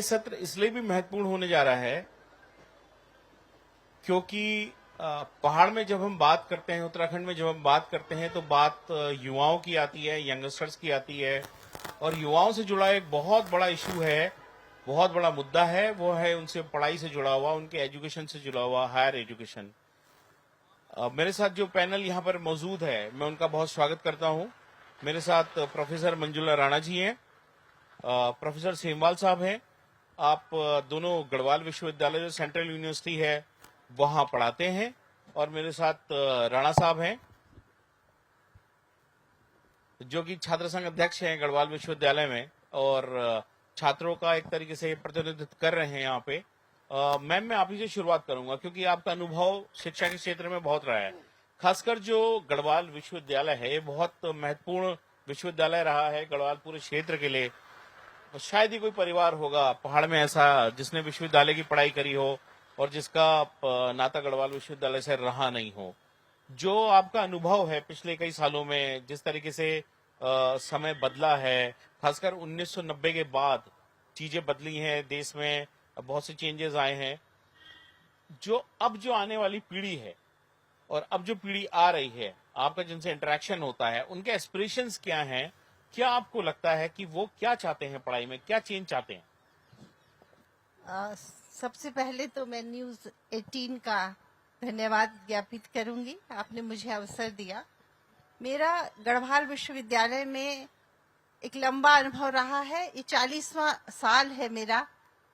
ये सत्र इसलिए भी महत्वपूर्ण होने जा रहा है क्योंकि पहाड़ में जब हम बात करते हैं, उत्तराखंड में जब हम बात करते हैं तो बात युवाओं की आती है, यंगस्टर्स की आती है। और युवाओं से जुड़ा एक बहुत बड़ा इशू है, बहुत बड़ा मुद्दा है, वो है उनसे पढ़ाई से जुड़ा हुआ, उनके एजुकेशन से जुड़ा हुआ, हायर एजुकेशन। मेरे साथ जो पैनल यहाँ पर मौजूद है, मैं उनका बहुत स्वागत करता हूँ। मेरे साथ प्रोफेसर मंजुला राणा जी हैं, प्रोफेसर सेमवाल साहब हैं। आप दोनों गढ़वाल विश्वविद्यालय जो सेंट्रल यूनिवर्सिटी है वहां पढ़ाते हैं। और मेरे साथ राणा साहब हैं जो कि छात्र संघ अध्यक्ष हैं गढ़वाल विश्वविद्यालय में और छात्रों का एक तरीके से प्रतिनिधित्व कर रहे हैं यहाँ पे। मैम, मैं आप ही से शुरुआत करूंगा क्योंकि आपका अनुभव शिक्षा के क्षेत्र में बहुत रहा है। खासकर जो गढ़वाल विश्वविद्यालय है, ये बहुत महत्वपूर्ण विश्वविद्यालय रहा है गढ़वाल पूरे क्षेत्र के लिए। शायद ही कोई परिवार होगा पहाड़ में ऐसा जिसने विश्वविद्यालय की पढ़ाई करी हो और जिसका नाता गढ़वाल विश्वविद्यालय से रहा नहीं हो। जो आपका अनुभव है पिछले कई सालों में, जिस तरीके से समय बदला है, खासकर 1990 के बाद चीजें बदली हैं देश में, बहुत से चेंजेस आए हैं। जो आने वाली पीढ़ी है और अब जो पीढ़ी आ रही है, आपका जिनसे इंटरेक्शन होता है, उनके एस्पिरेशंस क्या हैं? क्या आपको लगता है कि वो क्या चाहते हैं पढ़ाई में, क्या चेंज चाहते हैं? सबसे पहले तो मैं न्यूज 18 का धन्यवाद ज्ञापित करूंगी, आपने मुझे अवसर दिया। मेरा गढ़वाल विश्वविद्यालय में एक लंबा अनुभव रहा है। ये 40वां साल है मेरा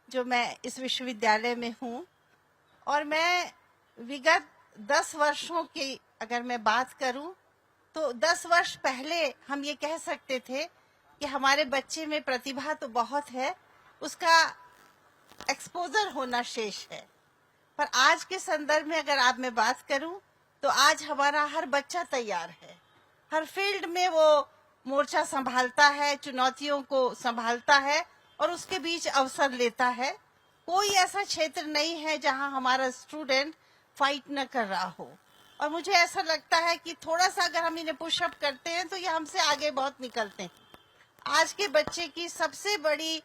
जो मैं इस विश्वविद्यालय में हूँ। और मैं विगत 10 वर्षों की अगर मैं बात करूं तो 10 वर्ष पहले हम ये कह सकते थे कि हमारे बच्चे में प्रतिभा तो बहुत है, उसका एक्सपोजर होना शेष है। पर आज के संदर्भ में अगर आप मैं बात करूं तो आज हमारा हर बच्चा तैयार है। हर फील्ड में वो मोर्चा संभालता है, चुनौतियों को संभालता है और उसके बीच अवसर लेता है। कोई ऐसा क्षेत्र नहीं है जहां हमारा स्टूडेंट फाइट न कर रहा हो। और मुझे ऐसा लगता है कि थोड़ा सा अगर हम इन्हें पुशअप करते हैं तो ये हमसे आगे बहुत निकलते हैं। आज के बच्चे की सबसे बड़ी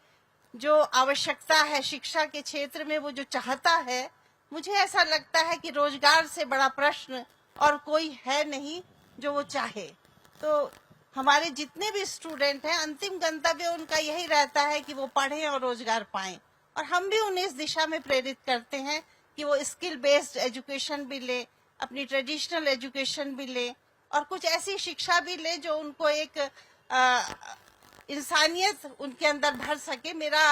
जो आवश्यकता है शिक्षा के क्षेत्र में, वो जो चाहता है, मुझे ऐसा लगता है कि रोजगार से बड़ा प्रश्न और कोई है नहीं जो वो चाहे। तो हमारे जितने भी स्टूडेंट हैं, अंतिम गंतव्य उनका यही रहता है कि वो पढ़ें और रोजगार पाएं। और हम भी उन्हें इस दिशा में प्रेरित करते हैं कि वो स्किल बेस्ड एजुकेशन भी ले, अपनी ट्रेडिशनल एजुकेशन भी ले और कुछ ऐसी शिक्षा भी ले जो उनको एक इंसानियत उनके अंदर भर सके। मेरा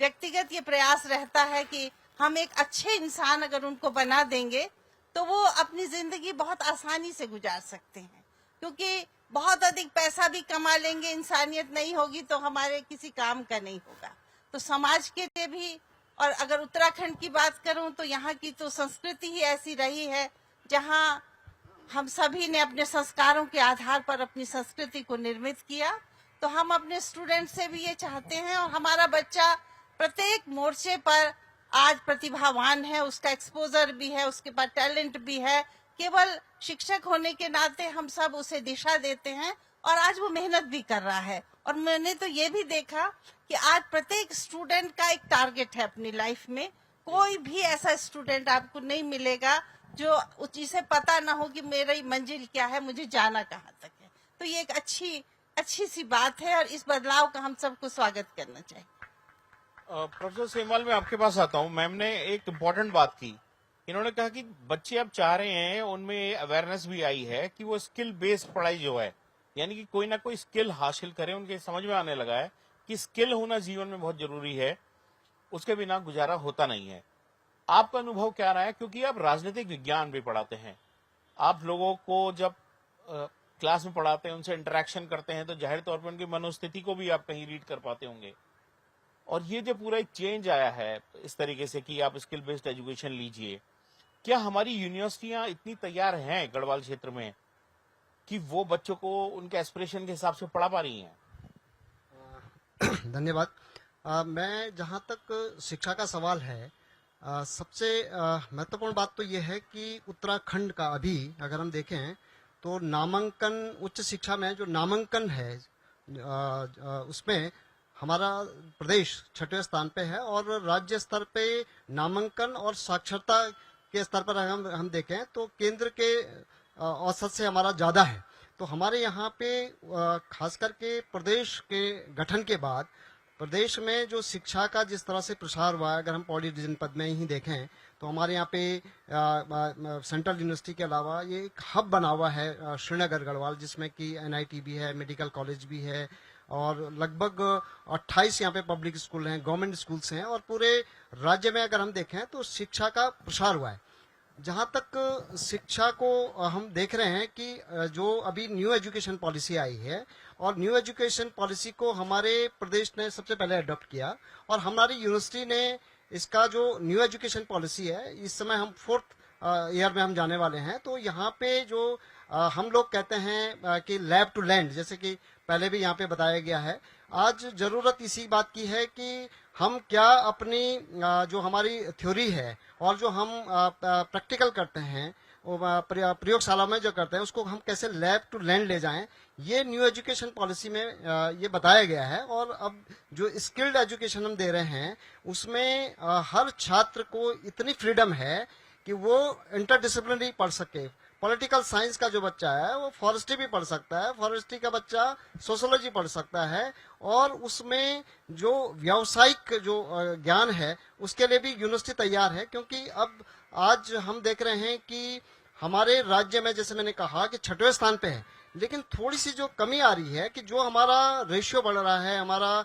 व्यक्तिगत ये प्रयास रहता है कि हम एक अच्छे इंसान अगर उनको बना देंगे तो वो अपनी जिंदगी बहुत आसानी से गुजार सकते हैं। क्योंकि बहुत अधिक पैसा भी कमा लेंगे, इंसानियत नहीं होगी तो हमारे किसी काम का नहीं होगा। तो समाज के लिए भी, और अगर उत्तराखंड की बात करूं तो यहाँ की तो संस्कृति ही ऐसी रही है जहाँ हम सभी ने अपने संस्कारों के आधार पर अपनी संस्कृति को निर्मित किया। तो हम अपने स्टूडेंट से भी ये चाहते हैं और हमारा बच्चा प्रत्येक मोर्चे पर आज प्रतिभावान है, उसका एक्सपोजर भी है, उसके पास टैलेंट भी है। केवल शिक्षक होने के नाते हम सब उसे दिशा देते हैं और आज वो मेहनत भी कर रहा है। और मैंने तो ये भी देखा कि आज प्रत्येक स्टूडेंट का एक टारगेट है अपनी लाइफ में। कोई भी ऐसा स्टूडेंट आपको नहीं मिलेगा जो जिसे पता ना हो कि मेरी मंजिल क्या है, मुझे जाना कहाँ तक है। तो ये एक अच्छी सी बात है और इस बदलाव का हम सबको स्वागत करना चाहिए। प्रोफेसर सेमवाल, मैं आपके पास आता हूँ। मैम ने एक इम्पोर्टेंट बात की, इन्होंने कहा कि बच्चे अब चाह रहे हैं, उनमें अवेयरनेस भी आई है कि वो स्किल बेस्ड पढ़ाई जो है, यानी कि कोई ना कोई स्किल हासिल करें। उनके समझ में आने लगा है कि स्किल होना जीवन में बहुत जरूरी है, उसके बिना गुजारा होता नहीं है। आपका अनुभव क्या रहा है? क्योंकि आप राजनीतिक विज्ञान भी पढ़ाते हैं, आप लोगों को जब क्लास में पढ़ाते हैं, उनसे इंटरेक्शन करते हैं, तो जाहिर तौर पर उनकी मनोस्थिति को भी आप कहीं रीड कर पाते होंगे। और ये जो पूरा एक चेंज आया है इस तरीके से कि आप स्किल बेस्ड एजुकेशन लीजिए, क्या हमारी यूनिवर्सिटियां इतनी तैयार हैं गढ़वाल क्षेत्र में कि वो बच्चों को उनके एस्पिरेशन के हिसाब से पढ़ा पा रही हैं? धन्यवाद। मैं जहाँ तक शिक्षा का सवाल है, सबसे महत्वपूर्ण बात तो ये है कि उत्तराखंड का अभी अगर हम देखें तो नामांकन, उच्च शिक्षा में जो नामांकन है उसमें हमारा प्रदेश 6वें स्थान पे है और राज्य स्तर पे नामांकन और साक्षरता के स्तर पर हम देखें तो केंद्र के औसत से हमारा ज्यादा है। तो हमारे यहाँ पे खास करके प्रदेश के गठन के बाद प्रदेश में जो शिक्षा का जिस तरह से प्रसार हुआ है, अगर हम पौड़ी जनपद में ही देखें तो हमारे यहाँ पे सेंट्रल यूनिवर्सिटी के अलावा ये एक हब बना हुआ है श्रीनगर गढ़वाल, जिसमें कि NIT भी है, मेडिकल कॉलेज भी है और लगभग 28 यहाँ पे पब्लिक स्कूल हैं, गवर्नमेंट स्कूल्स हैं और पूरे राज्य में अगर हम देखें तो शिक्षा का प्रसार हुआ है। जहां तक शिक्षा को हम देख रहे हैं कि जो अभी न्यू एजुकेशन पॉलिसी आई है और न्यू एजुकेशन पॉलिसी को हमारे प्रदेश ने सबसे पहले अडॉप्ट किया और हमारी यूनिवर्सिटी ने इसका जो न्यू एजुकेशन पॉलिसी है, इस समय हम 4th ईयर में हम जाने वाले हैं। तो यहाँ पे जो हम लोग कहते हैं कि लैब टू लैंड, जैसे कि पहले भी यहाँ पे बताया गया है, आज जरूरत इसी बात की है कि हम क्या अपनी जो हमारी थ्योरी है और जो हम प्रैक्टिकल करते हैं प्रयोगशाला में जो करते हैं उसको हम कैसे लैब टू लैंड ले जाएं, ये न्यू एजुकेशन पॉलिसी में ये बताया गया है। और अब जो स्किल्ड एजुकेशन हम दे रहे हैं उसमें हर छात्र को इतनी फ्रीडम है कि वो इंटरडिसिप्लिनरी पढ़ सके। पॉलिटिकल साइंस का जो बच्चा है वो फॉरेस्ट्री भी पढ़ सकता है, फॉरेस्ट्री का बच्चा सोशियोलॉजी पढ़ सकता है और उसमें जो व्यावसायिक जो ज्ञान है उसके लिए भी यूनिवर्सिटी तैयार है। क्योंकि अब आज हम देख रहे हैं कि हमारे राज्य में, जैसे मैंने कहा, कि 6वें स्थान पे है, लेकिन थोड़ी सी जो कमी आ रही है कि जो हमारा रेशियो बढ़ रहा है, हमारा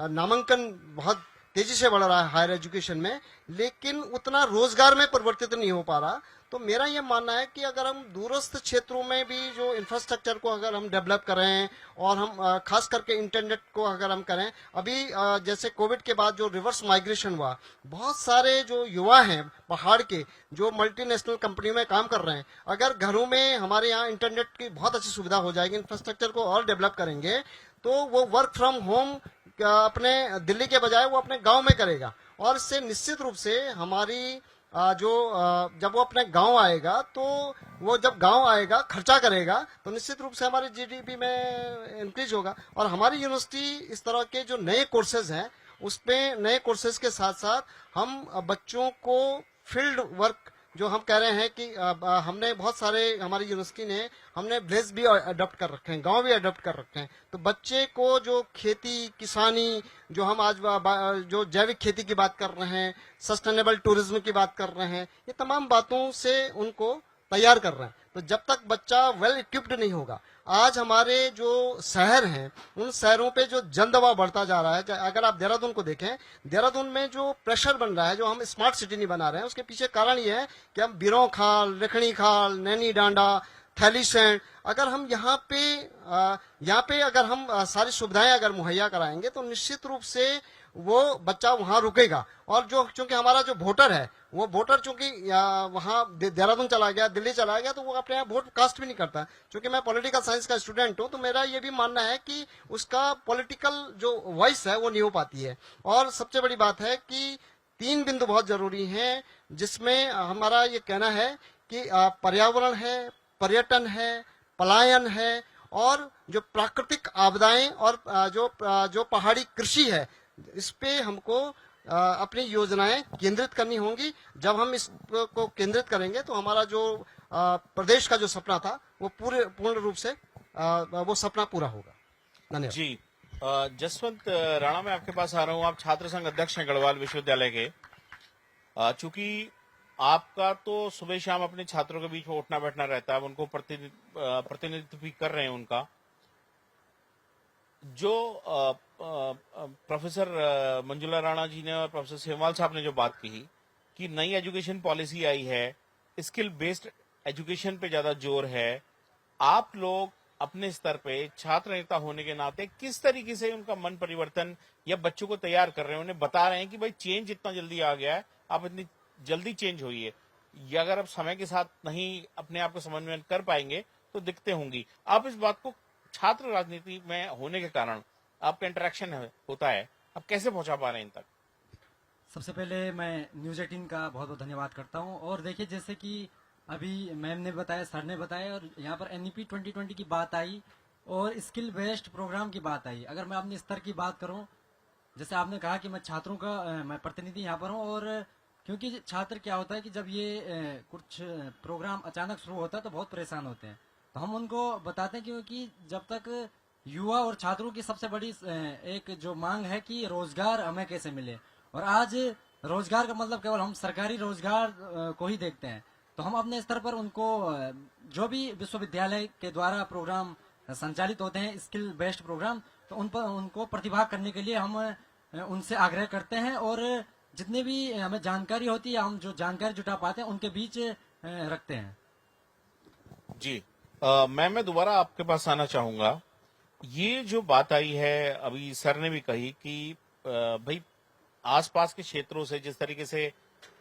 नामांकन बहुत तेजी से बढ़ रहा है हायर एजुकेशन में, लेकिन उतना रोजगार में परिवर्तित नहीं हो पा रहा। तो मेरा ये मानना है कि अगर हम दूरस्थ क्षेत्रों में भी जो इंफ्रास्ट्रक्चर को अगर हम डेवलप करें और हम खास करके इंटरनेट को अगर हम करें, अभी जैसे कोविड के बाद जो रिवर्स माइग्रेशन हुआ, बहुत सारे जो युवा हैं पहाड़ के जो मल्टीनेशनल कंपनी में काम कर रहे हैं, अगर घरों में हमारे यहाँ इंटरनेट की बहुत अच्छी सुविधा हो जाएगी, इंफ्रास्ट्रक्चर को और डेवलप करेंगे, तो वो वर्क फ्रॉम होम अपने दिल्ली के बजाय वो अपने गांव में करेगा और इससे निश्चित रूप से हमारी जब वो अपने गांव आएगा तो वो जब गांव आएगा खर्चा करेगा तो निश्चित रूप से हमारी GDP में इंक्रीज होगा। और हमारी यूनिवर्सिटी इस तरह के जो नए कोर्सेज हैं उसमें नए कोर्सेज के साथ साथ हम बच्चों को फील्ड वर्क जो हम कह रहे हैं कि हमने बहुत सारे हमारी यूनिवर्सिटी ने हमने विलेज भी अडॉप्ट कर रखे हैं, गांव भी अडॉप्ट कर रखे हैं। तो बच्चे को जो खेती किसानी जो हम आज जो जैविक खेती की बात कर रहे हैं, सस्टेनेबल टूरिज्म की बात कर रहे हैं, ये तमाम बातों से उनको तैयार कर रहे हैं। तो जब तक बच्चा वेल इक्विप्ड नहीं होगा, आज हमारे जो शहर हैं उन शहरों पे जो जन दबाव बढ़ता जा रहा है। अगर आप देहरादून को देखें, देहरादून में जो प्रेशर बन रहा है, जो हम स्मार्ट सिटी नहीं बना रहे हैं, उसके पीछे कारण ये है कि हम बिरों खाल, रेखणी खाल, नैनी डांडा, थैलीसैंड, अगर हम यहाँ पे अगर हम सारी सुविधाएं अगर मुहैया कराएंगे तो निश्चित रूप से वो बच्चा वहां रुकेगा। और जो चूंकि हमारा जो वोटर है वो वोटर चूंकि वहां देहरादून चला गया, दिल्ली चला गया, तो वो अपने यहाँ वोट कास्ट भी नहीं करता। चूंकि मैं पॉलिटिकल साइंस का स्टूडेंट हूं तो मेरा ये भी मानना है कि उसका पॉलिटिकल जो वॉइस है वो नहीं हो पाती है। और सबसे बड़ी बात है कि 3 बिंदु बहुत जरूरी हैं जिसमें हमारा ये कहना है कि पर्यावरण है, पर्यटन है, पलायन है और जो प्राकृतिक आपदाएं और जो पहाड़ी कृषि है, इस पे हमको अपनी योजनाएं केंद्रित करनी होंगी। जब हम इसको केंद्रित करेंगे तो हमारा जो प्रदेश का जो सपना था वो पूर्ण रूप से वो सपना पूरा होगा। धन्यवाद जी। जसवंत राणा, मैं आपके पास आ रहा हूँ। आप छात्र संघ अध्यक्ष हैं गढ़वाल विश्वविद्यालय के। चूंकि आपका तो सुबह शाम अपने छात्रों के बीच में उठना बैठना रहता है, उनको प्रतिनिधित्व भी कर रहे हैं उनका। जो प्रोफेसर मंजुला राणा जी ने और प्रोफेसर सेमवाल साहब ने जो बात कही कि नई एजुकेशन पॉलिसी आई है, स्किल बेस्ड एजुकेशन पे ज्यादा जोर है, आप लोग अपने स्तर पे छात्र नेता होने के नाते किस तरीके से उनका मन परिवर्तन या बच्चों को तैयार कर रहे हैं? उन्हें बता रहे हैं कि भाई चेंज इतना जल्दी आ गया है, आप इतनी जल्दी चेंज होइए, या अगर आप समय के साथ नहीं अपने आप को समन्वय कर पाएंगे तो दिक्कतें होंगी। आप इस बात को छात्र राजनीति में होने के कारण आपका इंटरेक्शन होता है, आप कैसे पहुंचा पा रहे हैं इन तक? सबसे पहले मैं न्यूज़ 18 का बहुत बहुत धन्यवाद करता हूं। और देखिए, जैसे कि अभी मैम ने बताया, सर ने बताया, और यहाँ पर NEP 2020 की बात आई, और स्किल बेस्ड प्रोग्राम की बात आई। अगर मैं अपने स्तर की बात करूं, जैसे आपने कहा कि मैं छात्रों का मैं प्रतिनिधि यहाँ पर हूँ, और क्योंकि छात्र क्या होता है कि जब ये कुछ प्रोग्राम अचानक शुरू होता है तो बहुत परेशान होते हैं। तो हम उनको बताते हैं, क्योंकि जब तक युवा और छात्रों की सबसे बड़ी एक जो मांग है कि रोजगार हमें कैसे मिले, और आज रोजगार का मतलब केवल हम सरकारी रोजगार को ही देखते हैं। तो हम अपने स्तर पर उनको जो भी विश्वविद्यालय के द्वारा प्रोग्राम संचालित होते हैं स्किल बेस्ड प्रोग्राम, तो उन पर उनको प्रतिभाग करने के लिए हम उनसे आग्रह करते हैं, और जितने भी हमें जानकारी होती है हम जो जानकारी जुटा पाते हैं उनके बीच रखते हैं। जी मैं दोबारा आपके पास आना चाहूंगा। ये जो बात आई है अभी सर ने भी कही कि भाई आसपास के क्षेत्रों से जिस तरीके से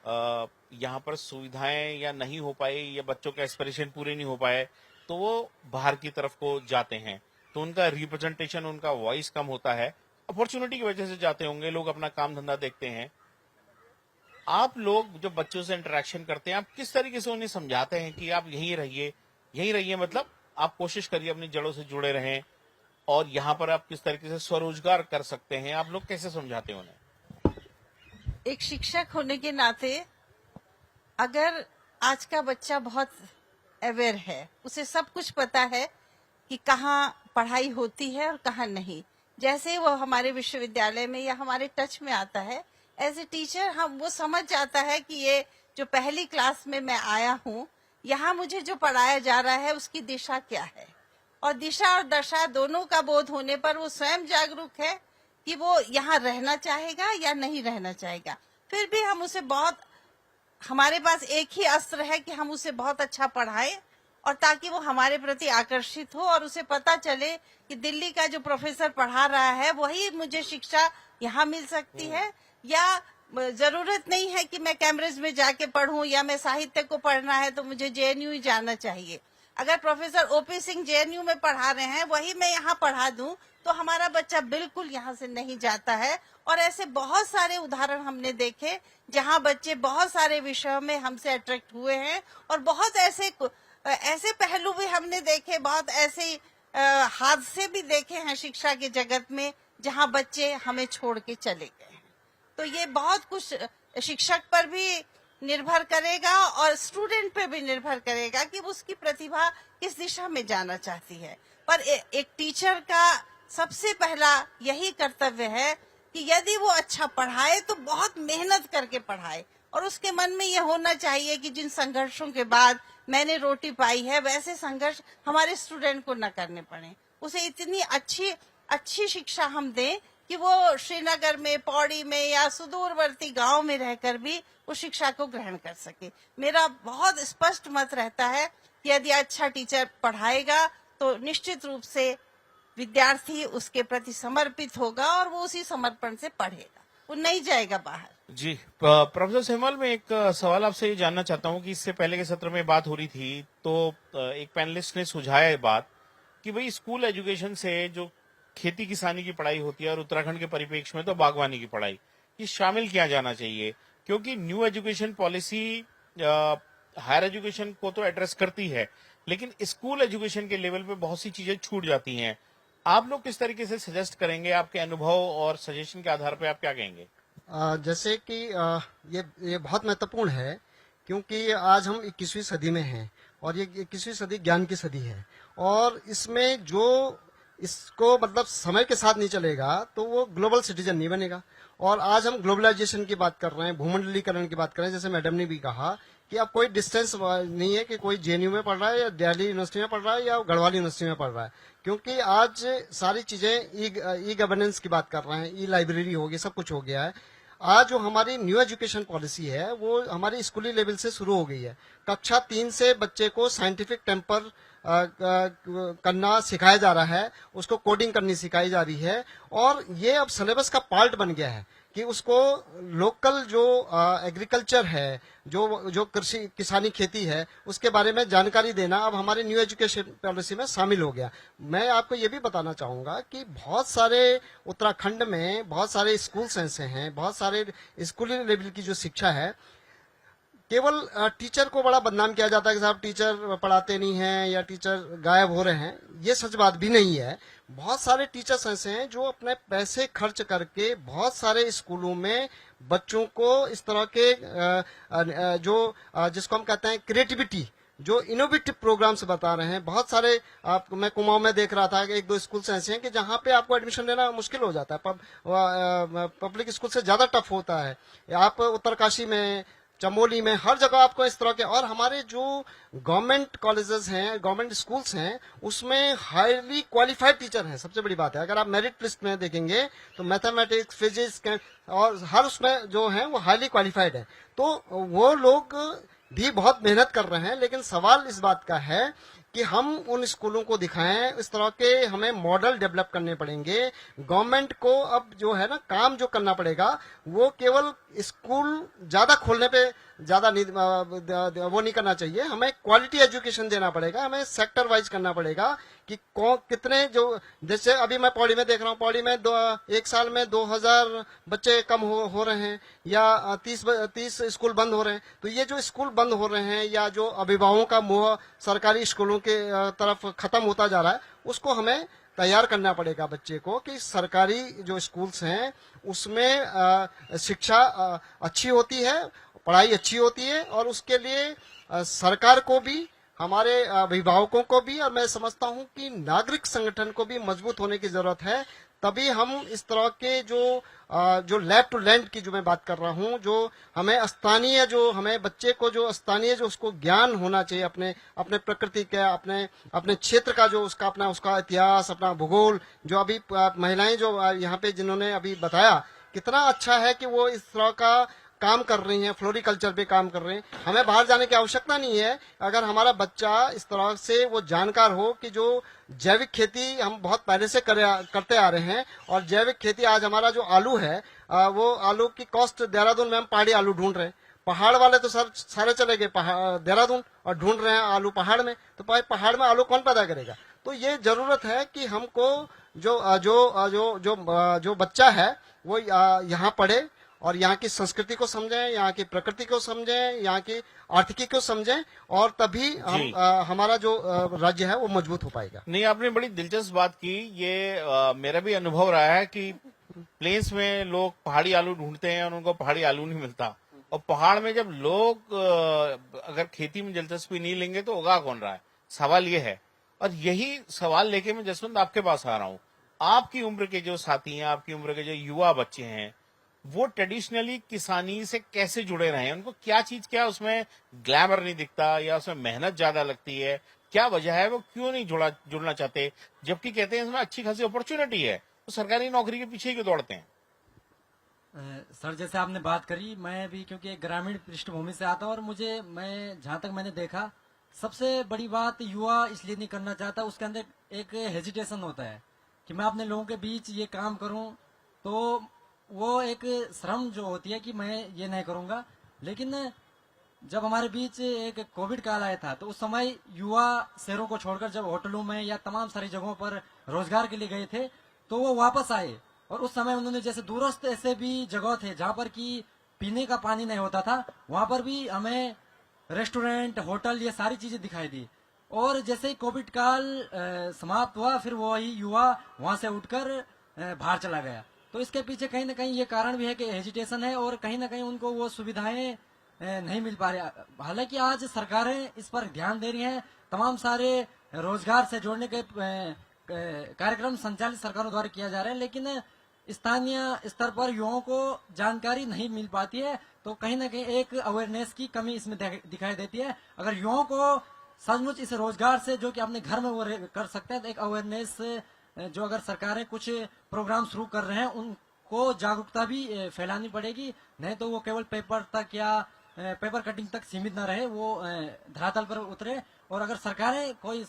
यहाँ पर सुविधाएं या नहीं हो पाई या बच्चों के एस्पिरेशन पूरे नहीं हो पाए तो वो बाहर की तरफ को जाते हैं, तो उनका रिप्रेजेंटेशन, उनका वॉइस कम होता है। अपॉर्चुनिटी की वजह से जाते होंगे, लोग अपना काम धंधा देखते हैं। आप लोग जो बच्चों से इंटरेक्शन करते हैं, आप किस तरीके से उन्हें समझाते हैं कि आप यहीं रहिए, मतलब आप कोशिश करिए अपनी जड़ों से जुड़े रहें, और यहाँ पर आप किस तरीके से स्वरोजगार कर सकते हैं, आप लोग कैसे समझाते हैं उन्हें? एक शिक्षक होने के नाते अगर आज का बच्चा बहुत अवेयर है, उसे सब कुछ पता है कि कहाँ पढ़ाई होती है और कहाँ नहीं, जैसे वो हमारे विश्वविद्यालय में या हमारे टच में आता है, एज ए टीचर हम वो समझ जाता है कि ये जो पहली क्लास में मैं आया हूँ, यहाँ मुझे जो पढ़ाया जा रहा है उसकी दिशा क्या है, और दिशा और दशा दोनों का बोध होने पर वो स्वयं जागरूक है कि वो यहाँ रहना चाहेगा या नहीं रहना चाहेगा। फिर भी हम उसे बहुत, हमारे पास एक ही अस्त्र है कि हम उसे बहुत अच्छा पढ़ाएं, और ताकि वो हमारे प्रति आकर्षित हो और उसे पता चले कि दिल्ली का जो प्रोफेसर पढ़ा रहा है वही मुझे शिक्षा यहाँ मिल सकती है, या जरूरत नहीं है कि मैं कैम्ब्रिज में जाके पढ़ूं या मैं साहित्य को पढ़ना है तो मुझे जेएनयू ही जाना चाहिए। अगर प्रोफेसर ओपी सिंह जेएनयू में पढ़ा रहे हैं वही मैं यहाँ पढ़ा दूं तो हमारा बच्चा बिल्कुल यहाँ से नहीं जाता है। और ऐसे बहुत सारे उदाहरण हमने देखे जहाँ बच्चे बहुत सारे विषयों में हमसे अट्रैक्ट हुए हैं, और बहुत ऐसे पहलू भी हमने देखे, बहुत ऐसे हादसे भी देखे हैं शिक्षा के जगत में जहाँ बच्चे हमें छोड़ के चले गए हैं। तो ये बहुत कुछ शिक्षक पर भी निर्भर करेगा और स्टूडेंट पे भी निर्भर करेगा कि उसकी प्रतिभा किस दिशा में जाना चाहती है। पर एक टीचर का सबसे पहला यही कर्तव्य है कि यदि वो अच्छा पढ़ाए तो बहुत मेहनत करके पढ़ाए, और उसके मन में ये होना चाहिए कि जिन संघर्षों के बाद मैंने रोटी पाई है वैसे संघर्ष हमारे स्टूडेंट को न करने पड़े। उसे इतनी अच्छी शिक्षा हम दें कि वो श्रीनगर में, पौड़ी में या सुदूरवर्ती गांव में रहकर भी उस शिक्षा को ग्रहण कर सके। मेरा बहुत स्पष्ट मत रहता है कि यदि अच्छा टीचर पढ़ाएगा तो निश्चित रूप से विद्यार्थी उसके प्रति समर्पित होगा और वो उसी समर्पण से पढ़ेगा, वो नहीं जाएगा बाहर। जी प्रोफेसर सेमवाल, मैं एक सवाल आपसे ये जानना चाहता हूँ कि इससे पहले के सत्र में बात हो रही थी तो एक पैनलिस्ट ने सुझाया ये बात कि भाई स्कूल एजुकेशन से जो खेती किसानी की पढ़ाई होती है और उत्तराखंड के परिप्रेक्ष्य में तो बागवानी की पढ़ाई, ये शामिल किया जाना चाहिए, क्योंकि new education policy higher education को तो एड्रेस करती है लेकिन स्कूल एजुकेशन के लेवल पे बहुत सी चीजें छूट जाती हैं। आप लोग किस तरीके से सजेस्ट करेंगे, आपके अनुभव और सजेशन के आधार पे आप क्या कहेंगे? जैसे कि ये बहुत महत्वपूर्ण है, क्योंकि आज हम 21वीं सदी में हैं और ये 21वीं सदी ज्ञान की सदी है, और इसमें जो इसको मतलब समय के साथ नहीं चलेगा तो वो ग्लोबल सिटीजन नहीं बनेगा। और आज हम ग्लोबलाइजेशन की बात कर रहे हैं, भूमंडलीकरण की बात कर रहे हैं। जैसे मैडम ने भी कहा कि अब कोई डिस्टेंस नहीं है कि कोई जेएनयू में पढ़ रहा है या दिल्ली यूनिवर्सिटी में पढ़ रहा है या गढ़वाल यूनिवर्सिटी में पढ़ रहा है, क्योंकि आज सारी चीजें ई गवर्नेंस की बात कर रहे हैं, ई लाइब्रेरी हो गई, सब कुछ हो गया है। आज जो हमारी न्यू एजुकेशन पॉलिसी है वो हमारी स्कूली लेवल से शुरू हो गई है। कक्षा 3 से बच्चे को साइंटिफिक टेम्पर करना सिखाया जा रहा है, उसको कोडिंग करनी सिखाई जा रही है, और ये अब सिलेबस का पार्ट बन गया है कि उसको लोकल जो एग्रीकल्चर है, जो कृषि किसानी खेती है, उसके बारे में जानकारी देना अब हमारे न्यू एजुकेशन पॉलिसी में शामिल हो गया। मैं आपको ये भी बताना चाहूंगा कि बहुत सारे उत्तराखंड में बहुत सारे स्कूल्स ऐसे हैं, बहुत सारे स्कूली लेवल की जो शिक्षा है, केवल टीचर को बड़ा बदनाम किया जाता है कि साहब टीचर पढ़ाते नहीं हैं या टीचर गायब हो रहे हैं। ये सच बात भी नहीं है। बहुत सारे टीचर्स ऐसे हैं जो अपने पैसे खर्च करके बहुत सारे स्कूलों में बच्चों को इस तरह के जिसको हम कहते हैं क्रिएटिविटी, जो इनोवेटिव प्रोग्राम्स बता रहे हैं। बहुत सारे मैं कुमाऊं में देख रहा था कि 1-2 स्कूल ऐसे हैं कि जहां पे आपको एडमिशन लेना मुश्किल हो जाता है। पब्लिक स्कूल से ज्यादा टफ होता है। आप उत्तरकाशी में, चमोली में, हर जगह आपको इस तरह के। और हमारे जो गवर्नमेंट कॉलेजेस हैं, गवर्नमेंट स्कूल्स हैं, उसमें हाईली क्वालिफाइड टीचर हैं। सबसे बड़ी बात है, अगर आप मेरिट लिस्ट में देखेंगे तो मैथमेटिक्स, फिजिक्स और हर उसमें जो है वो हाईली क्वालिफाइड है। तो वो लोग भी बहुत मेहनत कर रहे हैं। लेकिन सवाल इस बात का है कि हम उन स्कूलों को दिखाएं। इस तरह के हमें मॉडल डेवलप करने पड़ेंगे। गवर्नमेंट को अब जो है ना काम जो करना पड़ेगा, वो केवल स्कूल ज्यादा खोलने पे ज्यादा वो नहीं करना चाहिए। हमें क्वालिटी एजुकेशन देना पड़ेगा। हमें सेक्टर वाइज करना पड़ेगा कि कितने जो, जैसे अभी मैं पौड़ी में देख रहा हूँ, पौड़ी में एक साल में 2000 बच्चे कम हो रहे हैं या 30 स्कूल बंद हो रहे हैं। तो ये जो स्कूल बंद हो रहे हैं या जो अभिभावकों का मोह सरकारी स्कूलों के तरफ खत्म होता जा रहा है, उसको हमें तैयार करना पड़ेगा बच्चे को कि सरकारी जो स्कूल्स हैं उसमें शिक्षा अच्छी होती है, पढ़ाई अच्छी होती है। और उसके लिए सरकार को भी, हमारे अभिभावकों को भी, और मैं समझता हूं कि नागरिक संगठन को भी मजबूत होने की जरूरत है। तभी हम इस तरह के जो लैब टू लैंड की जो मैं बात कर रहा हूं, जो हमें स्थानीय, जो हमें बच्चे को जो स्थानीय जो उसको ज्ञान होना चाहिए अपने प्रकृति का, अपने क्षेत्र का, जो उसका इतिहास, अपना भूगोल, जो अभी महिलाएं जो यहाँ पे जिन्होंने अभी बताया, कितना अच्छा है कि वो इस तरह का काम कर रही हैं, फ्लोरिकल्चर पे काम कर रहे हैं। हमें बाहर जाने की आवश्यकता नहीं है। अगर हमारा बच्चा इस तरह से वो जानकार हो कि जो जैविक खेती हम बहुत पहले से करते आ रहे हैं, और जैविक खेती आज हमारा जो आलू है, वो आलू की कॉस्ट, देहरादून में हम पहाड़ी आलू ढूंढ रहे हैं। पहाड़ वाले तो सारे चले गए देहरादून और ढूंढ रहे हैं आलू पहाड़ में। तो पहाड़ में आलू कौन पैदा करेगा? तो ये जरूरत है कि हमको जो बच्चा है वो यहाँ पढ़े और यहाँ की संस्कृति को समझें, यहाँ की प्रकृति को समझें, यहाँ की आर्थिकी को समझें, और तभी हमारा जो राज्य है वो मजबूत हो पाएगा। नहीं, आपने बड़ी दिलचस्प बात की। ये मेरा भी अनुभव रहा है कि प्लेन्स में लोग पहाड़ी आलू ढूंढते हैं और उनको पहाड़ी आलू नहीं मिलता। और पहाड़ में जब लोग अगर खेती में दिलचस्पी नहीं लेंगे तो उगा कौन रहा है? सवाल ये है। और यही सवाल लेके मैं जसवंत आपके पास आ रहा हूँ। आपकी उम्र के जो साथी हैं, आपकी उम्र के जो युवा बच्चे हैं, वो ट्रेडिशनली किसानी से कैसे जुड़े रहे हैं? उनको क्या चीज, क्या उसमें ग्लैमर नहीं दिखता या उसमें मेहनत ज्यादा लगती है? क्या वजह है? वो क्यों नहीं जुड़ना चाहते, जबकि कहते हैं इसमें अच्छी खासी अपॉर्चुनिटी है, तो सरकारी नौकरी के पीछे क्यों दौड़ते हैं? सर, जैसे आपने बात करी, मैं भी क्योंकि एक ग्रामीण पृष्ठभूमि से आता हूँ, और मैं जहां तक मैंने देखा, सबसे बड़ी बात युवा इसलिए नहीं करना चाहता, उसके अंदर एक हेजिटेशन होता है कि मैं अपने लोगों के बीच ये काम करूं, तो वो एक श्रम जो होती है कि मैं ये नहीं करूंगा। लेकिन जब हमारे बीच एक कोविड काल आया था, तो उस समय युवा शहरों को छोड़कर जब होटलों में या तमाम सारी जगहों पर रोजगार के लिए गए थे, तो वो वापस आए। और उस समय उन्होंने, जैसे दूरस्थ ऐसे भी जगह थे जहां पर कि पीने का पानी नहीं होता था, वहां पर भी हमें रेस्टोरेंट, होटल, ये सारी चीजें दिखाई दी। और जैसे ही कोविड काल समाप्त हुआ, फिर वही युवा वहां से उठकर बाहर चला गया। तो इसके पीछे कहीं ना कहीं ये कारण भी है कि हेजिटेशन है, और कहीं ना कहीं उनको वो सुविधाएं नहीं मिल पा रही। हालांकि आज सरकारें इस पर ध्यान दे रही हैं, तमाम सारे रोजगार से जोड़ने के कार्यक्रम संचालित सरकारों द्वारा किया जा रहा है, लेकिन स्थानीय स्तर पर युवाओं को जानकारी नहीं मिल पाती है। तो कहीं ना कहीं एक अवेयरनेस की कमी इसमें दिखाई देती है। अगर युवाओं को सचमुच इस रोजगार से, जो कि अपने घर में वो कर सकते हैं, तो एक अवेयरनेस, जो अगर सरकारें कुछ प्रोग्राम शुरू कर रहे हैं, उनको जागरूकता भी फैलानी पड़ेगी। नहीं तो वो केवल पेपर तक या पेपर कटिंग तक सीमित न रहे, वो धरातल पर उतरे। और अगर सरकारें कोई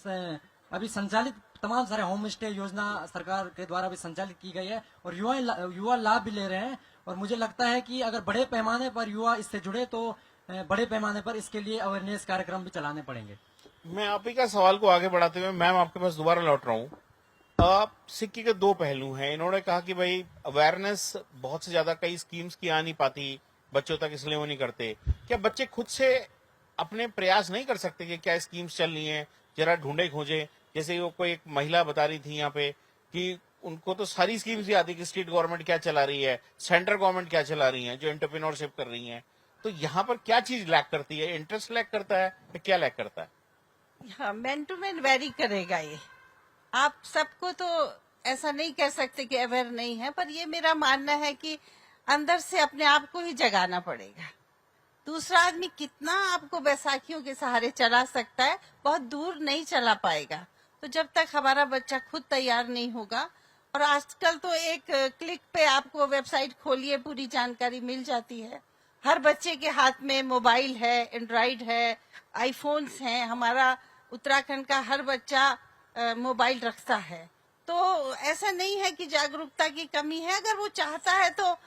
अभी संचालित तमाम सारे होम स्टे योजना सरकार के द्वारा भी संचालित की गई है, और युवा लाभ भी ले रहे हैं। और मुझे लगता है कि अगर बड़े पैमाने पर युवा इससे जुड़े, तो बड़े पैमाने पर इसके लिए अवेयरनेस कार्यक्रम भी चलाने पड़ेंगे। मैं आप ही का सवाल को आगे बढ़ाते हुए मैम आपके पास दोबारा लौट रहा हूँ। सिक्के के दो पहलू हैं। इन्होंने कहा कि भाई अवेयरनेस बहुत से ज्यादा कई स्कीम्स की आ नहीं पाती, बच्चों तक इसलिए वो नहीं करते। क्या बच्चे खुद से अपने प्रयास नहीं कर सकते कि क्या स्कीम्स चल रही हैं, जरा ढूंढे खोजे? जैसे वो कोई एक महिला बता रही थी यहाँ पे कि उनको तो सारी स्कीम्स भी आती है कि स्टेट गवर्नमेंट क्या चला रही है, सेंट्रल गवर्नमेंट क्या चला रही है, जो एंटरप्रेन्योरशिप कर रही है। तो यहाँ पर क्या चीज लैक करती है? इंटरेस्ट लैक करता है या क्या लैक करता है? हाँ, मैन टू मैन वेरी करेगा ये। आप सबको तो ऐसा नहीं कह सकते कि अवेयर नहीं है, पर ये मेरा मानना है कि अंदर से अपने आप को ही जगाना पड़ेगा। दूसरा आदमी कितना आपको बैसाखियों के सहारे चला सकता है, बहुत दूर नहीं चला पाएगा। तो जब तक हमारा बच्चा खुद तैयार नहीं होगा, और आजकल तो एक क्लिक पे आपको वेबसाइट खोलिए पूरी जानकारी मिल जाती है। हर बच्चे के हाथ में मोबाइल है, एंड्रॉइड है, आईफोन्स हैं। हमारा उत्तराखंड का हर बच्चा मोबाइल रखता है। तो ऐसा नहीं है कि जागरूकता की कमी है। अगर वो चाहता है तो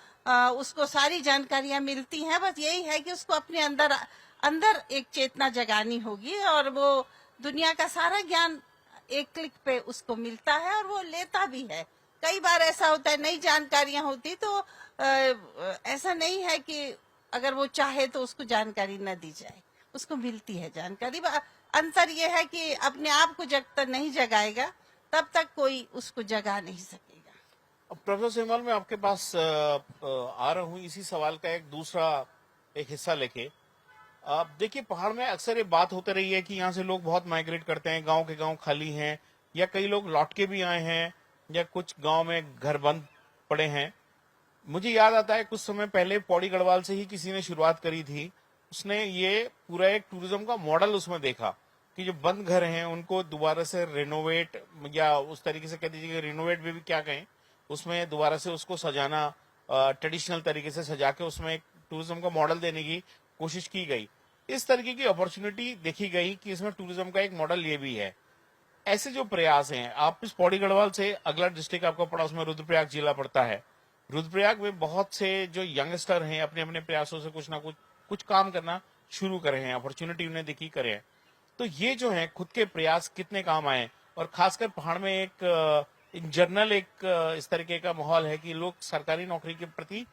उसको सारी जानकारियां मिलती हैं। बस यही है कि उसको अपने अंदर एक चेतना जगानी होगी, और वो दुनिया का सारा ज्ञान एक क्लिक पे उसको मिलता है और वो लेता भी है। कई बार ऐसा होता है, नई जानकारियां होती तो ऐसा नहीं है कि अगर वो चाहे तो उसको जानकारी न दी जाए, उसको मिलती है जानकारी। अंतर ये है कि अपने आप को जब तक नहीं जगाएगा तब तक कोई उसको जगा नहीं सकेगा। अब प्रोफेसर सेमवाल, मैं आपके पास आ रहा हूँ इसी सवाल का एक दूसरा एक हिस्सा लेके। आप देखिए, पहाड़ में अक्सर ये बात होती रही है कि यहाँ से लोग बहुत माइग्रेट करते हैं, गांव के गांव खाली हैं, या कई लोग लौट के भी आए हैं, या कुछ गांव में घर बंद पड़े हैं। मुझे याद आता है कुछ समय पहले पौड़ी गढ़वाल से ही किसी ने शुरुआत करी थी। उसने ये पूरा एक टूरिज्म का मॉडल उसमें देखा कि जो बंद घर हैं उनको दोबारा से रेनोवेट, या उस तरीके से कह दीजिए रेनोवेट भी क्या कहें, उसमें दोबारा से उसको सजाना, ट्रेडिशनल तरीके से सजा के उसमें एक टूरिज्म का मॉडल देने की कोशिश की गई। इस तरीके की अपॉर्चुनिटी देखी गई कि इसमें टूरिज्म का एक मॉडल ये भी है। ऐसे जो प्रयास हैं, आप इस पौड़ी गढ़वाल से अगला डिस्ट्रिक्ट आपका पड़ा, उसमें रुद्रप्रयाग जिला पड़ता है। रुद्रप्रयाग में बहुत से जो यंगस्टर हैं अपने अपने प्रयासों से कुछ ना कुछ काम करना शुरू करे हैं, अपॉर्चुनिटी उन्हें दिखी करे हैं। तो ये जो है खुद के प्रयास कितने काम आए, और खासकर पहाड़ में एक इन जनरल एक इस तरीके का माहौल है कि लोग सरकारी नौकरी के प्रति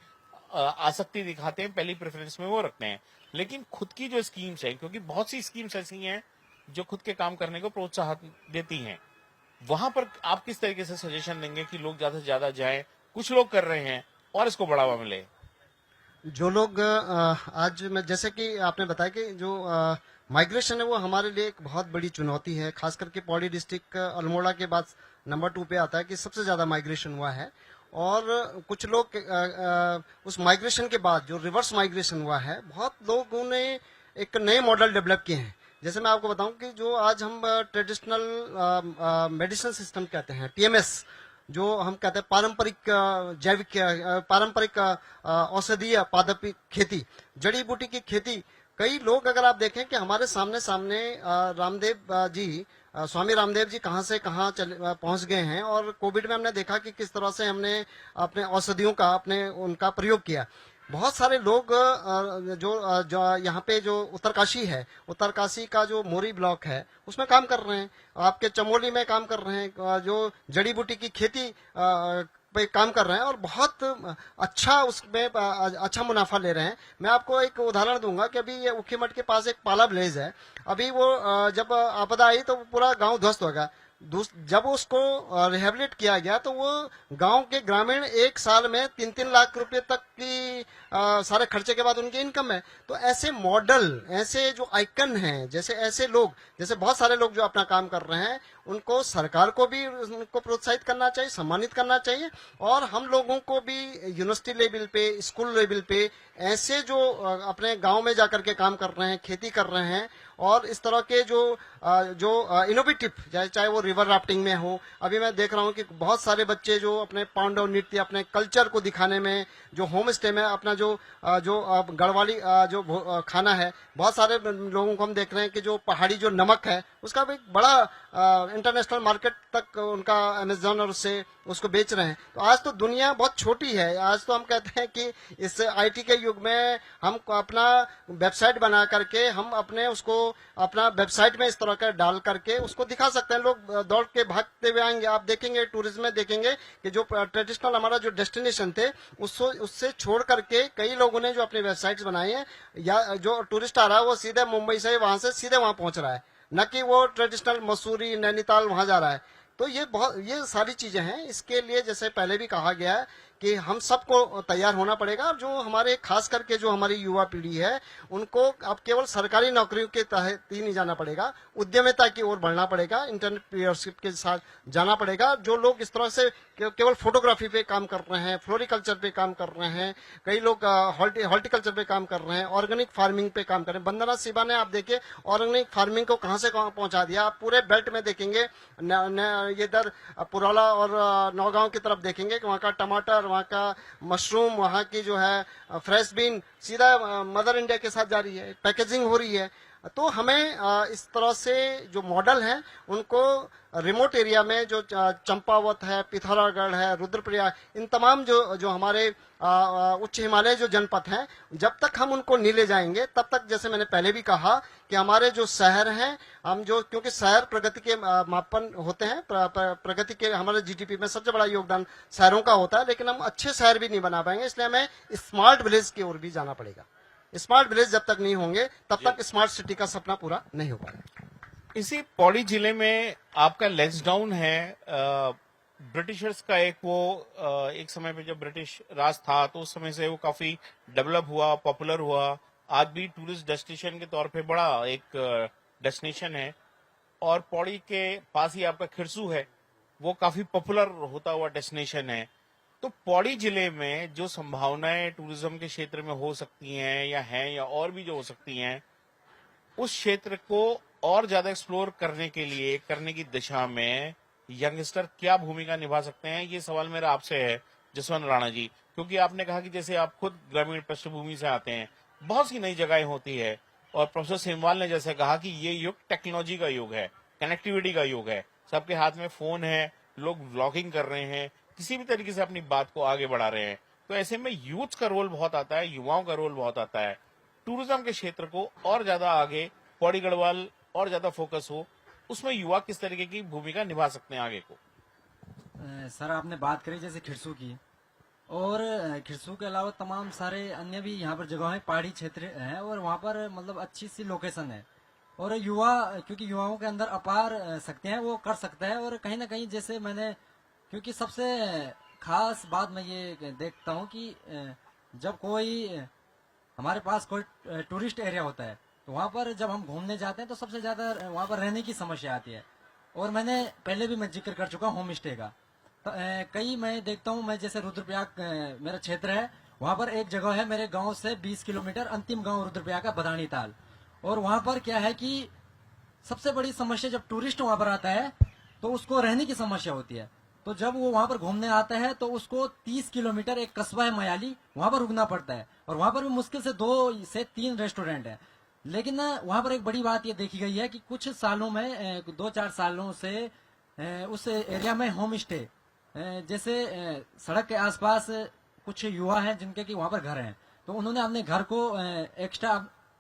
आसक्ति दिखाते हैं, पहली प्रेफरेंस में वो रखते हैं। लेकिन खुद की जो स्कीम्स है, क्योंकि बहुत सी स्कीम्स ऐसी हैं जो खुद के काम करने को प्रोत्साहन देती हैं, वहां पर आप किस तरीके से सजेशन देंगे कि लोग ज्यादा से ज्यादा जाएं? कुछ लोग कर रहे हैं और इसको बढ़ावा मिले। जो लोग आज में जैसे कि आपने बताया कि जो माइग्रेशन है वो हमारे लिए एक बहुत बड़ी चुनौती है। खास करके पौड़ी डिस्ट्रिक्ट अल्मोड़ा के बाद नंबर 2 पे आता है कि सबसे ज्यादा माइग्रेशन हुआ है। और कुछ लोग उस माइग्रेशन के बाद जो रिवर्स माइग्रेशन हुआ है, बहुत लोगों ने एक नए मॉडल डेवलप किए हैं। जैसे मैं आपको बताऊं कि जो आज हम ट्रेडिशनल मेडिसिन सिस्टम कहते हैं, टीएमएस, जो हम कहते हैं पारंपरिक जैविक पारंपरिक औषधीय पादप खेती, जड़ी बूटी की खेती। कई लोग अगर आप देखें कि हमारे सामने रामदेव जी, स्वामी रामदेव जी कहाँ से कहाँ पहुंच गए हैं। और कोविड में हमने देखा कि किस तरह से हमने अपने औषधियों का उनका प्रयोग किया। बहुत सारे लोग जो यहाँ पे जो उत्तरकाशी है, उत्तरकाशी का जो मोरी ब्लॉक है उसमें काम कर रहे हैं, आपके चमोली में काम कर रहे हैं, जो जड़ी बूटी की खेती पे काम कर रहे हैं और बहुत अच्छा उसमें अच्छा मुनाफा ले रहे हैं। मैं आपको एक उदाहरण दूंगा कि अभी ये उखीमठ के पास एक पाला विलेज है। अभी वो जब आपदा आई तो पूरा गांव ध्वस्त हो गया। जब उसको रिहेबिलिट किया गया तो वो गांव के ग्रामीण एक साल में 3-3 लाख रुपए तक की सारे खर्चे के बाद उनकी इनकम है। तो ऐसे मॉडल, ऐसे जो आइकन हैं, जैसे ऐसे लोग, जैसे बहुत सारे लोग जो अपना काम कर रहे हैं, उनको सरकार को भी उनको प्रोत्साहित करना चाहिए, सम्मानित करना चाहिए। और हम लोगों को भी यूनिवर्सिटी लेवल पे, स्कूल लेवल पे ऐसे जो अपने गांव में जाकर के काम कर रहे हैं, खेती कर रहे हैं, और इस तरह के जो इनोवेटिव, चाहे वो रिवर राफ्टिंग में हो। अभी मैं देख रहा हूँ कि बहुत सारे बच्चे जो अपने पांडव नृत्य, अपने कल्चर को दिखाने में, जो होम स्टे में अपना जो गढ़वाली जो खाना है, बहुत सारे लोगों को हम देख रहे हैं कि जो पहाड़ी जो नमक है उसका भी बड़ा इंटरनेशनल मार्केट तक उनका अमेजन और उससे उसको बेच रहे हैं। तो आज तो दुनिया बहुत छोटी है। आज तो हम कहते हैं कि इस आईटी के युग में हम अपना वेबसाइट बना करके हम अपने उसको अपना वेबसाइट में इस तरह का डाल करके उसको दिखा सकते हैं। लोग दौड़ के भागते हुए आएंगे। आप देखेंगे टूरिज्म में देखेंगे कि जो ट्रेडिशनल हमारा जो डेस्टिनेशन थे उससे छोड़ करके कई लोगों ने जो अपनी वेबसाइट्स बनाई है, या जो टूरिस्ट आ रहा है वो सीधे मुंबई से वहां से सीधे वहां पहुंच रहा है, न कि वो ट्रेडिशनल मसूरी नैनीताल वहां जा रहा है। तो ये सारी चीजें हैं। इसके लिए जैसे पहले भी कहा गया है कि हम सबको तैयार होना पड़ेगा। जो हमारे खास करके जो हमारी युवा पीढ़ी है उनको अब केवल सरकारी नौकरियों के तहत ही नहीं जाना पड़ेगा, उद्यमिता की ओर बढ़ना पड़ेगा, एंटरप्रेन्योरशिप के साथ जाना पड़ेगा। जो लोग इस तरह से केवल फोटोग्राफी पे काम कर रहे हैं, फ्लोरिकल्चर पे काम कर रहे हैं, कई लोग हॉर्टिकल्चर पे काम कर रहे हैं, ऑर्गेनिक फार्मिंग पे काम कर रहे हैं। वंदना शिवा ने आप देखिए ऑर्गेनिक फार्मिंग को कहां से कहां पहुंचा दिया। आप पूरे बेल्ट में देखेंगे, ये इधर पुरौला और नौगांव की तरफ देखेंगे कि वहां का टमाटर, वहां का मशरूम, वहां की जो है फ्रेश बीन सीधा मदर इंडिया के साथ जा रही है, पैकेजिंग हो रही है। तो हमें इस तरह से जो मॉडल हैं उनको रिमोट एरिया में जो चंपावत है, पिथौरागढ़ है, रुद्रप्रयाग, इन तमाम जो हमारे उच्च हिमालय जो जनपद हैं, जब तक हम उनको नहीं ले जाएंगे तब तक, जैसे मैंने पहले भी कहा कि हमारे जो शहर हैं, हम जो, क्योंकि शहर प्रगति के मापन होते हैं, प्रगति के हमारे जीडीपी में सबसे बड़ा योगदान शहरों का होता है, लेकिन हम अच्छे शहर भी नहीं बना पाएंगे। इसलिए हमें स्मार्ट विलेज की ओर भी जाना पड़ेगा। स्मार्ट विलेज जब तक नहीं होंगे तब तक स्मार्ट सिटी का सपना पूरा नहीं हो पाएगा। इसी पौड़ी जिले में आपका लेंसडाउन है ब्रिटिशर्स का, एक समय पे जब ब्रिटिश राज था तो उस समय से वो काफी डेवलप हुआ, पॉपुलर हुआ। आज भी टूरिस्ट डेस्टिनेशन के तौर पे बड़ा एक डेस्टिनेशन है। और पौड़ी के पास ही आपका खिरसू है, वो काफी पॉपुलर होता हुआ डेस्टिनेशन है। तो पौड़ी जिले में जो संभावनाएं टूरिज्म के क्षेत्र में हो सकती हैं या और भी जो हो सकती हैं, उस क्षेत्र को और ज्यादा एक्सप्लोर करने के लिए, करने की दिशा में यंगस्टर क्या भूमिका निभा सकते हैं, ये सवाल मेरा आपसे है जसवंत राणा जी। क्योंकि आपने कहा कि जैसे आप खुद ग्रामीण पृष्ठभूमि से आते हैं, बहुत सी नई जगहें होती है, और प्रोफेसर सेमवाल ने जैसे कहा कि ये युग टेक्नोलॉजी का युग है, कनेक्टिविटी का युग है, सबके हाथ में फोन है, लोग व्लॉगिंग कर रहे हैं, किसी भी तरीके से अपनी बात को आगे बढ़ा रहे हैं। तो ऐसे में यूथ का रोल बहुत आता है, युवाओं का रोल बहुत आता है। टूरिज्म के क्षेत्र को और ज्यादा आगे, पौड़ी गढ़वाल और ज्यादा फोकस हो, उसमें युवा किस तरीके की भूमिका निभा सकते हैं आगे को? सर आपने बात करी जैसे खिरसू की, और खिरसू के अलावा तमाम सारे अन्य भी यहाँ पर जगह है, पहाड़ी क्षेत्र है, और वहाँ पर मतलब अच्छी सी लोकेशन है। और युवा, क्योंकि युवाओं के अंदर अपार सकते हैं, वो कर सकता है। और कहीं ना कहीं जैसे मैंने, क्योंकि सबसे खास बात मैं ये देखता हूँ कि जब कोई हमारे पास कोई टूरिस्ट एरिया होता है तो वहाँ पर जब हम घूमने जाते हैं तो सबसे ज्यादा वहाँ पर रहने की समस्या आती है। और मैंने पहले भी मैं जिक्र कर चुका होम स्टे का। तो कई मैं देखता हूँ, मैं जैसे रुद्रप्रयाग मेरा क्षेत्र है, वहाँ पर एक जगह है मेरे गांव से 20 किलोमीटर, अंतिम गांव रुद्रप्रयाग का बदानी ताल। और वहाँ पर क्या है कि सबसे बड़ी समस्या, जब टूरिस्ट वहाँ पर आता है तो उसको रहने की समस्या होती है। तो जब वो वहाँ पर घूमने आता है तो उसको 30 किलोमीटर, एक कस्बा है मयाली, वहाँ पर रुकना पड़ता है। और वहाँ पर भी मुश्किल से 2 से 3 रेस्टोरेंट है। लेकिन वहाँ पर एक बड़ी बात ये देखी गई है कि कुछ सालों में, 2-4 सालों से उस एरिया में होम स्टे, जैसे सड़क के आसपास कुछ युवा हैं जिनके कि वहाँ पर घर हैं, तो उन्होंने अपने घर को एक्स्ट्रा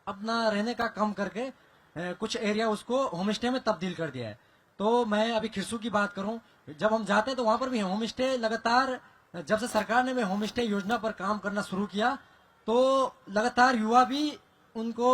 अपना रहने का कम करके कुछ एरिया उसको होम स्टे में तब्दील कर दिया है। तो मैं अभी खिरसू की बात करूं, जब हम जाते हैं तो वहां पर भी होम स्टे लगातार, जब से सरकार ने होम स्टे योजना पर काम करना शुरू किया तो लगातार युवा भी उनको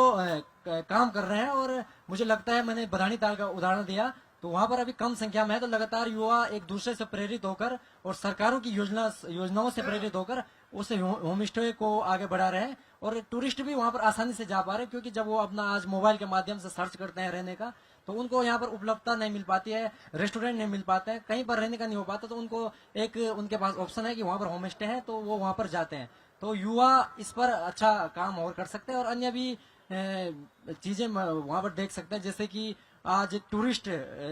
काम कर रहे हैं। और मुझे लगता है, मैंने बदानी ताल का उदाहरण दिया, तो वहां पर अभी कम संख्या में है, तो लगातार युवा एक दूसरे से प्रेरित होकर और सरकारों की योजनाओं से प्रेरित होकर उस होम स्टे को आगे बढ़ा रहे हैं। और टूरिस्ट भी वहां पर आसानी से जा पा रहे हैं, क्योंकि जब वो अपना आज मोबाइल के माध्यम से सर्च करते हैं रहने का, तो उनको यहाँ पर उपलब्धता नहीं मिल पाती है, रेस्टोरेंट नहीं मिल पाते हैं, कहीं पर रहने का नहीं हो पाता, तो उनको एक उनके पास ऑप्शन है कि वहां पर होम स्टे है, तो वो वहां पर जाते हैं। तो युवा इस पर अच्छा काम और कर सकते हैं। और अन्य भी चीजें वहां पर देख सकते हैं, जैसे कि आज टूरिस्ट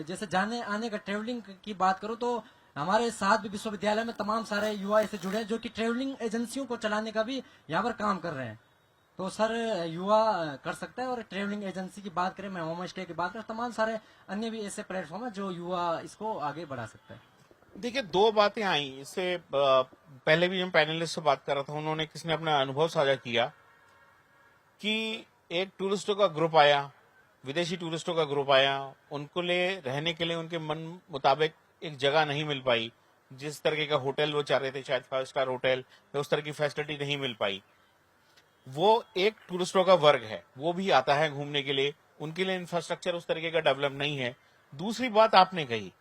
जैसे जाने आने का, ट्रेवलिंग की बात करो तो हमारे साथ भी विश्वविद्यालय में तमाम सारे युवा ऐसे जुड़े हैं जो कि ट्रेवलिंग एजेंसियों को चलाने का भी यहाँ पर काम कर रहे हैं। तो सर युवा कर सकता है। और ट्रेवलिंग एजेंसी की बात करें, मैं होम स्टे की बात करें, तमाम सारे अन्य भी ऐसे प्लेटफॉर्म है जो युवा इसको आगे बढ़ा सकता है। देखिए, 2 बातें आई इससे पहले भी हम पैनलिस्ट से बात कर रहा था, उन्होंने किसने अपना अनुभव साझा किया कि एक टूरिस्टों का ग्रुप आया, विदेशी टूरिस्टों का ग्रुप आया, उनको लिए रहने के लिए उनके मन मुताबिक एक जगह नहीं मिल पाई, जिस तरीके का होटल वो चाह रहे थे, शायद 5 स्टार होटल या उस तरह की फैसिलिटी नहीं मिल पाई। वो एक टूरिस्टों का वर्ग है, वो भी आता है घूमने के लिए, उनके लिए इंफ्रास्ट्रक्चर उस तरीके का डेवलप नहीं है। दूसरी बात आपने कही,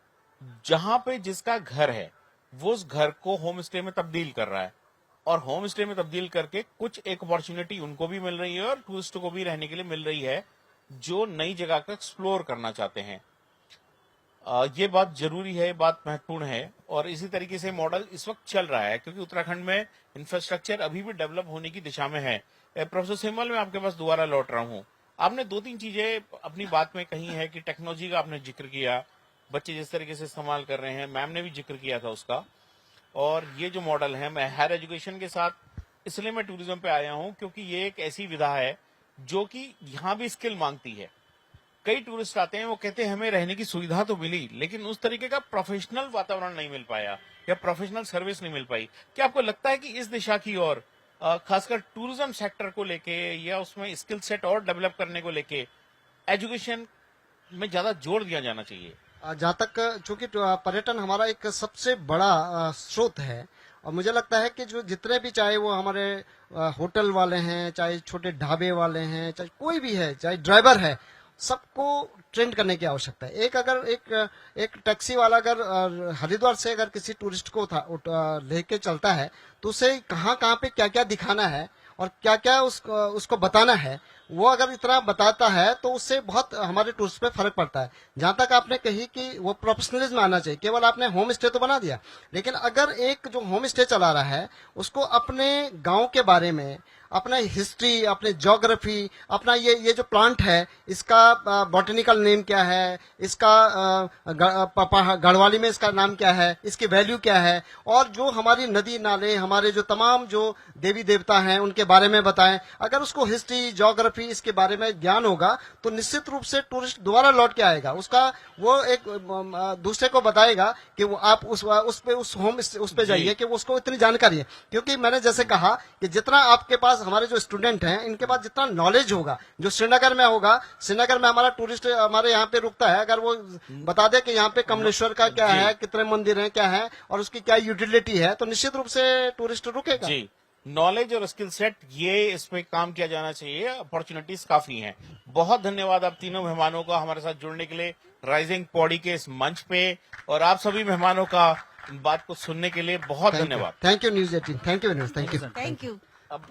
जहां पे जिसका घर है वो उस घर को होम स्टे में तब्दील कर रहा है, और होम स्टे में तब्दील करके कुछ एक अपॉर्चुनिटी उनको भी मिल रही है और टूरिस्टों को भी रहने के लिए मिल रही है जो नई जगह को एक्सप्लोर करना चाहते हैं। ये बात जरूरी है, ये बात महत्वपूर्ण है, और इसी तरीके से मॉडल इस वक्त चल रहा है क्योंकि उत्तराखंड में इंफ्रास्ट्रक्चर अभी भी डेवलप होने की दिशा में है। प्रोफेसर सेमल, मैं आपके पास दोबारा लौट रहा हूँ। आपने 2-3 चीजें अपनी बात में कही है कि टेक्नोलॉजी का आपने जिक्र किया, बच्चे जिस तरीके से इस्तेमाल कर रहे हैं, मैम ने भी जिक्र किया था उसका, और ये जो मॉडल है, मैं हायर एजुकेशन के साथ इसलिए मैं टूरिज्म पे आया हूं क्योंकि ये एक ऐसी विधा है जो कि यहाँ भी स्किल मांगती है। कई टूरिस्ट आते हैं, वो कहते हैं हमें रहने की सुविधा तो मिली, लेकिन उस तरीके का प्रोफेशनल वातावरण नहीं मिल पाया या प्रोफेशनल सर्विस नहीं मिल पाई। क्या आपको लगता है कि इस दिशा की ओर खासकर टूरिज्म सेक्टर को लेके या उसमें स्किल सेट और डेवलप करने को लेके एजुकेशन में ज्यादा जोर दिया जाना चाहिए? जहाँ तक चूंकि पर्यटन हमारा एक सबसे बड़ा स्रोत है, और मुझे लगता है कि जो जितने भी, चाहे वो हमारे होटल वाले हैं, चाहे छोटे ढाबे वाले हैं, चाहे कोई भी है, चाहे ड्राइवर है, सबको ट्रेंड करने की आवश्यकता है। अगर एक टैक्सी वाला अगर हरिद्वार से अगर किसी टूरिस्ट को लेके चलता है तो उसे कहाँ कहाँ पे क्या क्या दिखाना है और क्या क्या उसको बताना है, वो अगर इतना बताता है तो उससे बहुत हमारे टूरिस्ट पे फर्क पड़ता है। जहां तक आपने कही कि वो प्रोफेशनलिज्म आना चाहिए, केवल आपने होम स्टे तो बना दिया, लेकिन अगर एक जो होम स्टे चला रहा है उसको अपने गांव के बारे में, अपना हिस्ट्री, अपने ज्योग्राफी, अपना ये जो प्लांट है इसका बॉटनिकल नेम क्या है, इसका गढ़वाली में इसका नाम क्या है, इसकी वैल्यू क्या है, और जो हमारी नदी नाले, हमारे जो तमाम जो देवी देवता हैं उनके बारे में बताएं। अगर उसको हिस्ट्री, ज्योग्राफी, इसके बारे में ज्ञान होगा तो निश्चित रूप से टूरिस्ट दोबारा लौट के आएगा। उसका वो एक दूसरे को बताएगा कि वो आप उस पे जाइए कि उसको इतनी जानकारी है। क्योंकि मैंने जैसे कहा कि जितना आपके पास, हमारे जो स्टूडेंट हैं इनके पास जितना नॉलेज होगा, जो श्रीनगर में होगा, श्रीनगर में हमारा टूरिस्ट हमारे यहाँ पे रुकता है, अगर वो बता दे कि यहाँ पे कमलेश्वर का क्या है, कितने मंदिर हैं, क्या है और उसकी क्या यूटिलिटी है, तो निश्चित रूप से टूरिस्ट रुकेगा। जी, नॉलेज और स्किल सेट, ये इसमें काम किया जाना चाहिए। अपॉर्चुनिटीज काफी हैं। बहुत धन्यवाद आप तीनों मेहमानों का हमारे साथ जुड़ने के लिए राइजिंग पौड़ी के इस मंच पे, और आप सभी मेहमानों का बात को सुनने के लिए बहुत धन्यवाद। Thank you news 18, thank you. Thank you. अब